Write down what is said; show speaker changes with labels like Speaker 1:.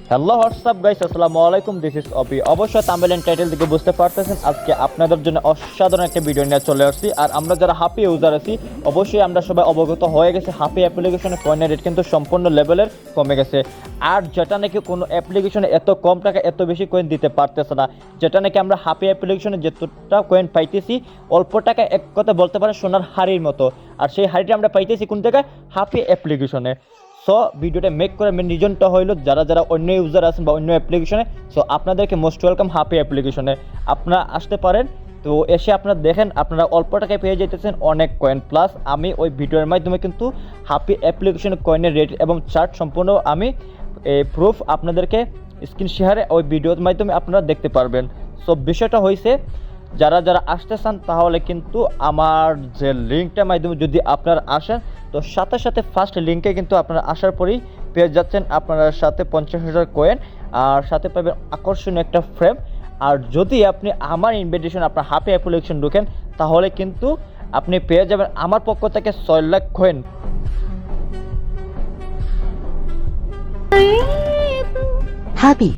Speaker 1: Hello WhatsApp guys, আসসালামু আলাইকুম। This is অপি। অবশ্যই থাম্বনেল টাইটেল থেকে বুঝতে পারতেছেন আজকে আপনাদের জন্য অসাধারণ একটা ভিডিও নিয়ে চলে আসছি। আর আমরা যারা হাপি ইউজার আছি অবশ্যই আমরা সবাই অবগত হয়ে গেছে হাপি অ্যাপ্লিকেশনের কয়েনের রেট কিন্তু সম্পূর্ণ লেভেলের কমে গেছে। আর যেটা নাকি কোনো অ্যাপ্লিকেশনে এত কম টাকা এত বেশি কয়েন দিতে পারতেছে না, যেটা নাকি আমরা হাপি অ্যাপ্লিকেশনে যতটা কয়েন পাইতেছি অল্প টাকা, এক কথা বলতে পারে সোনার হাড়ির মতো। আর সেই হাড়িটা আমরা পাইতেছি কোন জায়গায়? হাপি অ্যাপ্লিকেশনে। সো ভিডিওটা মেক করে মেন রিজনটা হইলো যারা যারা অন্য ইউজার আছেন বা অন্য অ্যাপ্লিকেশনে, সো আপনাদেরকে মোস্ট ওয়েলকাম হাপি অ্যাপ্লিকেশনে। আপনারা আসতে পারেন, তো এসে আপনারা দেখেন আপনারা অল্প টাকায় পেয়ে যেতেছেন অনেক কয়েন। প্লাস আমি ওই ভিডিওর মাধ্যমে কিন্তু হাপি অ্যাপ্লিকেশনের কয়েনের রেট এবং চার্ট সম্পূর্ণ আমি প্রুফ আপনাদেরকে স্ক্রিন শেয়ারে ওই ভিডিওর মাধ্যমে আপনারা দেখতে পারবেন। সো বিষয়টা হয়েছে যারা যারা আসতে চান তাহলে কিন্তু আমার যে লিঙ্কটার মাধ্যমে যদি আপনারা আসেন, তো সাথে সাথে ফার্স্ট লিঙ্কে কিন্তু আপনারা আসার পরেই পেয়ে যাচ্ছেন আপনার সাথে 50,000 কয়েন, আর সাথে পাবেন আকর্ষণীয় একটা ফ্রেম। আর যদি আপনি আমার ইনভিটেশন আপনার হাপি অ্যাপ্লিকেশন ঢোকেন তাহলে কিন্তু আপনি পেয়ে যাবেন আমার পক্ষ থেকে 6 লাখ কয়েন।
Speaker 2: Happy